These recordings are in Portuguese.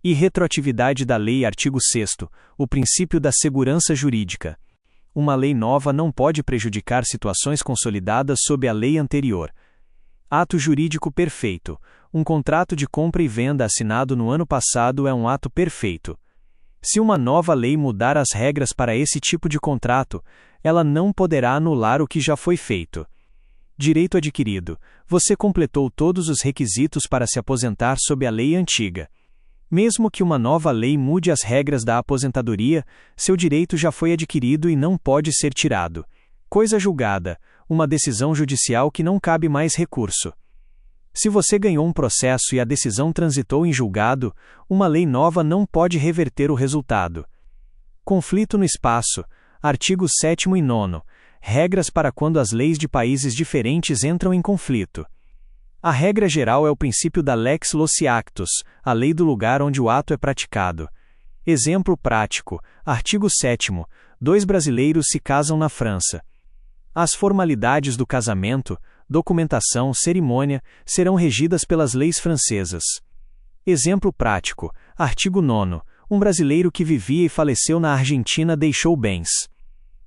E retroatividade da lei. Artigo 6º. O princípio da segurança jurídica. Uma lei nova não pode prejudicar situações consolidadas sob a lei anterior. Ato jurídico perfeito. Um contrato de compra e venda assinado no ano passado é um ato perfeito. Se uma nova lei mudar as regras para esse tipo de contrato, ela não poderá anular o que já foi feito. Direito adquirido. Você completou todos os requisitos para se aposentar sob a lei antiga. Mesmo que uma nova lei mude as regras da aposentadoria, seu direito já foi adquirido e não pode ser tirado. Coisa julgada. Uma decisão judicial que não cabe mais recurso. Se você ganhou um processo e a decisão transitou em julgado, uma lei nova não pode reverter o resultado. Conflito no espaço. Artigos 7º e 9º. Regras para quando as leis de países diferentes entram em conflito. A regra geral é o princípio da lex loci actus, a lei do lugar onde o ato é praticado. Exemplo prático. Artigo 7º. 2 brasileiros se casam na França. As formalidades do casamento, documentação, cerimônia, serão regidas pelas leis francesas. Exemplo prático. Artigo 9º. Um brasileiro que vivia e faleceu na Argentina deixou bens.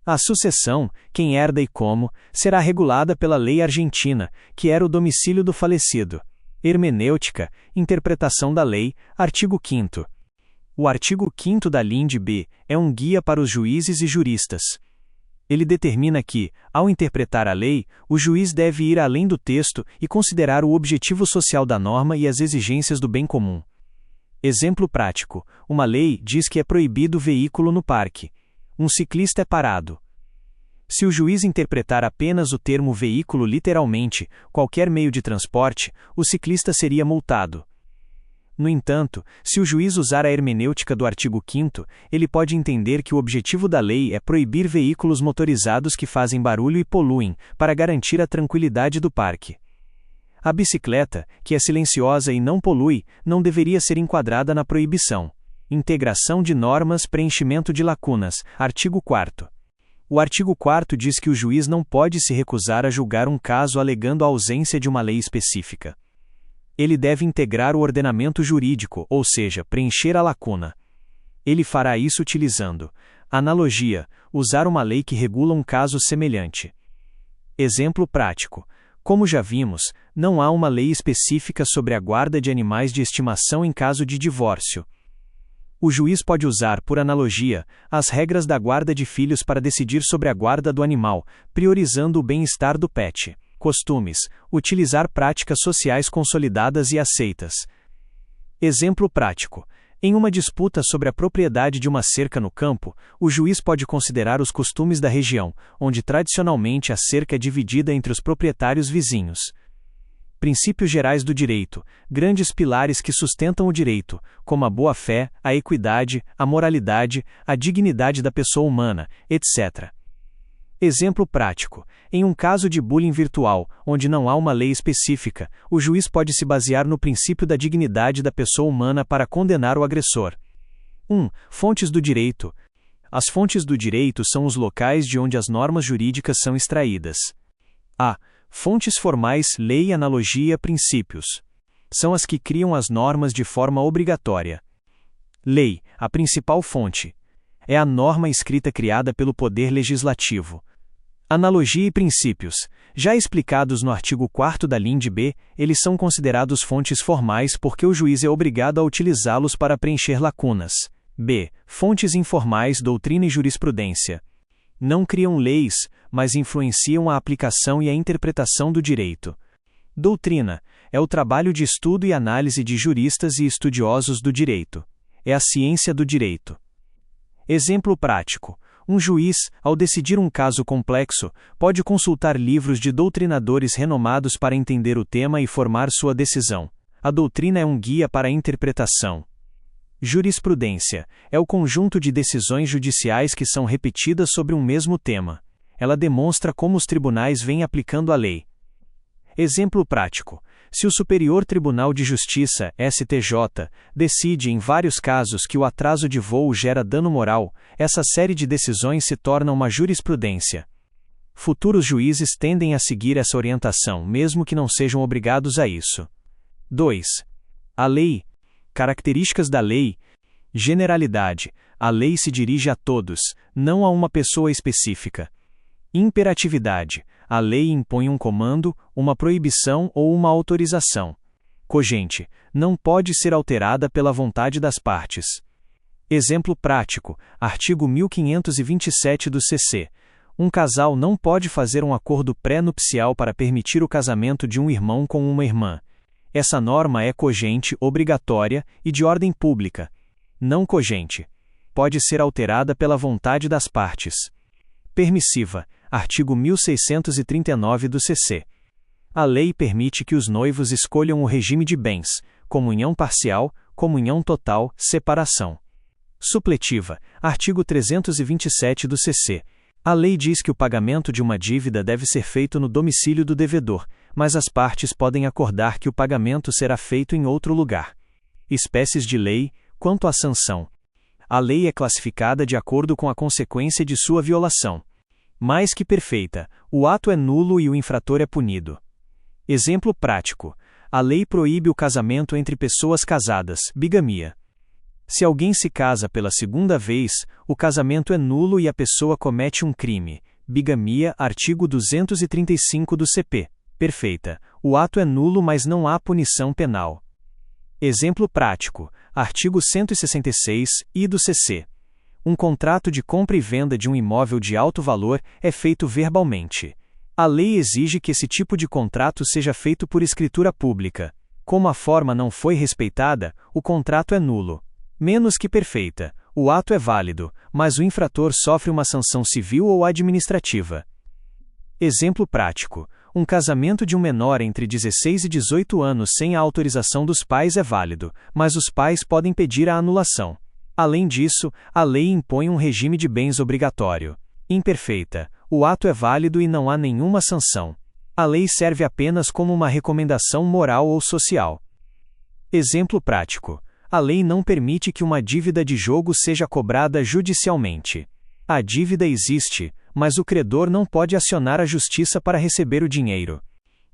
A sucessão, quem herda e como, será regulada pela lei argentina, que era o domicílio do falecido. Hermenêutica, interpretação da lei, artigo 5º. O artigo 5º da LINDB é um guia para os juízes e juristas. Ele determina que, ao interpretar a lei, o juiz deve ir além do texto e considerar o objetivo social da norma e as exigências do bem comum. Exemplo prático. Uma lei diz que é proibido o veículo no parque. Um ciclista é parado. Se o juiz interpretar apenas o termo veículo literalmente, qualquer meio de transporte, o ciclista seria multado. No entanto, se o juiz usar a hermenêutica do artigo 5º, ele pode entender que o objetivo da lei é proibir veículos motorizados que fazem barulho e poluem, para garantir a tranquilidade do parque. A bicicleta, que é silenciosa e não polui, não deveria ser enquadrada na proibição. Integração de normas, preenchimento de lacunas. Artigo 4º. O artigo 4º diz que o juiz não pode se recusar a julgar um caso alegando a ausência de uma lei específica. Ele deve integrar o ordenamento jurídico, ou seja, preencher a lacuna. Ele fará isso utilizando analogia, usar uma lei que regula um caso semelhante. Exemplo prático. Como já vimos, não há uma lei específica sobre a guarda de animais de estimação em caso de divórcio. O juiz pode usar, por analogia, as regras da guarda de filhos para decidir sobre a guarda do animal, priorizando o bem-estar do pet. Costumes. Utilizar práticas sociais consolidadas e aceitas. Exemplo prático. Em uma disputa sobre a propriedade de uma cerca no campo, o juiz pode considerar os costumes da região, onde tradicionalmente a cerca é dividida entre os proprietários vizinhos. Princípios gerais do direito, grandes pilares que sustentam o direito, como a boa-fé, a equidade, a moralidade, a dignidade da pessoa humana, etc. Exemplo prático. Em um caso de bullying virtual, onde não há uma lei específica, o juiz pode se basear no princípio da dignidade da pessoa humana para condenar o agressor. 1. Fontes do direito. As fontes do direito são os locais de onde as normas jurídicas são extraídas. A. Fontes formais, lei, analogia, princípios. São as que criam as normas de forma obrigatória. Lei, a principal fonte. É a norma escrita criada pelo Poder Legislativo. Analogia e princípios. Já explicados no artigo 4º da LINDB, eles são considerados fontes formais porque o juiz é obrigado a utilizá-los para preencher lacunas. B. Fontes informais, doutrina e jurisprudência. Não criam leis, mas influenciam a aplicação e a interpretação do direito. Doutrina. É o trabalho de estudo e análise de juristas e estudiosos do direito. É a ciência do direito. Exemplo prático. Um juiz, ao decidir um caso complexo, pode consultar livros de doutrinadores renomados para entender o tema e formar sua decisão. A doutrina é um guia para a interpretação. Jurisprudência. É o conjunto de decisões judiciais que são repetidas sobre um mesmo tema. Ela demonstra como os tribunais vêm aplicando a lei. Exemplo prático. Se o Superior Tribunal de Justiça, STJ, decide em vários casos que o atraso de voo gera dano moral, essa série de decisões se torna uma jurisprudência. Futuros juízes tendem a seguir essa orientação, mesmo que não sejam obrigados a isso. 2. A lei. Características da lei. Generalidade. A lei se dirige a todos, não a uma pessoa específica. Imperatividade. A lei impõe um comando, uma proibição ou uma autorização. Cogente. Não pode ser alterada pela vontade das partes. Exemplo prático. Artigo 1527 do CC. Um casal não pode fazer um acordo pré-nupcial para permitir o casamento de um irmão com uma irmã. Essa norma é cogente, obrigatória e de ordem pública. Não cogente. Pode ser alterada pela vontade das partes. Permissiva. Artigo 1639 do CC. A lei permite que os noivos escolham o regime de bens: comunhão parcial, comunhão total, separação. Supletiva. Artigo 327 do CC. A lei diz que o pagamento de uma dívida deve ser feito no domicílio do devedor, mas as partes podem acordar que o pagamento será feito em outro lugar. Espécies de lei. Quanto à sanção. A lei é classificada de acordo com a consequência de sua violação. Mais que perfeita, o ato é nulo e o infrator é punido. Exemplo prático. A lei proíbe o casamento entre pessoas casadas, bigamia. Se alguém se casa pela segunda vez, o casamento é nulo e a pessoa comete um crime. Bigamia, artigo 235 do CP. Perfeita. O ato é nulo, mas não há punição penal. Exemplo prático. Artigo 166-I do CC. Um contrato de compra e venda de um imóvel de alto valor é feito verbalmente. A lei exige que esse tipo de contrato seja feito por escritura pública. Como a forma não foi respeitada, o contrato é nulo. Menos que perfeita, o ato é válido, mas o infrator sofre uma sanção civil ou administrativa. Exemplo prático. Um casamento de um menor entre 16 e 18 anos sem a autorização dos pais é válido, mas os pais podem pedir a anulação. Além disso, a lei impõe um regime de bens obrigatório. Imperfeita. O ato é válido e não há nenhuma sanção. A lei serve apenas como uma recomendação moral ou social. Exemplo prático. A lei não permite que uma dívida de jogo seja cobrada judicialmente. A dívida existe, mas o credor não pode acionar a justiça para receber o dinheiro.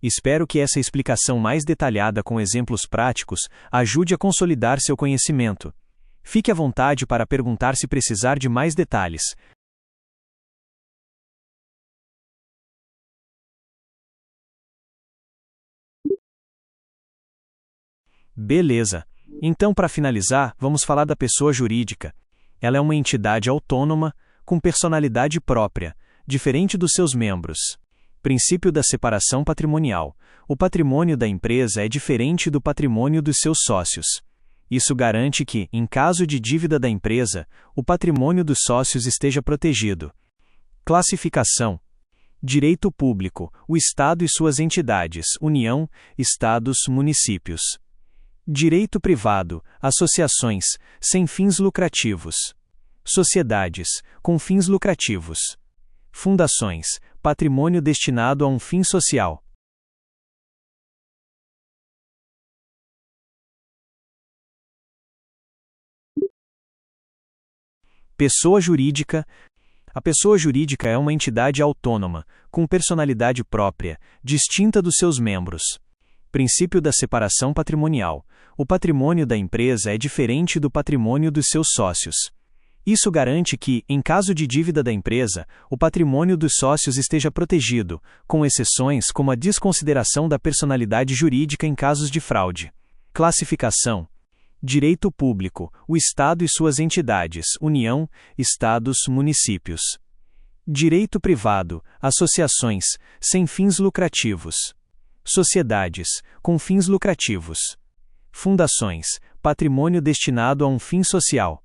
Espero que essa explicação mais detalhada com exemplos práticos ajude a consolidar seu conhecimento. Fique à vontade para perguntar se precisar de mais detalhes. Beleza. Então, para finalizar, vamos falar da pessoa jurídica. Ela é uma entidade autônoma, com personalidade própria, diferente dos seus membros. Princípio da separação patrimonial. O patrimônio da empresa é diferente do patrimônio dos seus sócios. Isso garante que, em caso de dívida da empresa, o patrimônio dos sócios esteja protegido. Classificação. Direito público. O Estado e suas entidades, União, Estados, municípios. Direito privado. Associações, sem fins lucrativos. Sociedades, com fins lucrativos. Fundações, patrimônio destinado a um fim social. Pessoa jurídica. A pessoa jurídica é uma entidade autônoma, com personalidade própria, distinta dos seus membros. Princípio da separação patrimonial. O patrimônio da empresa é diferente do patrimônio dos seus sócios. Isso garante que, em caso de dívida da empresa, o patrimônio dos sócios esteja protegido, com exceções como a desconsideração da personalidade jurídica em casos de fraude. Classificação. Direito público. O Estado e suas entidades, União, Estados, municípios. Direito privado. Associações, sem fins lucrativos. Sociedades, com fins lucrativos. Fundações, patrimônio destinado a um fim social.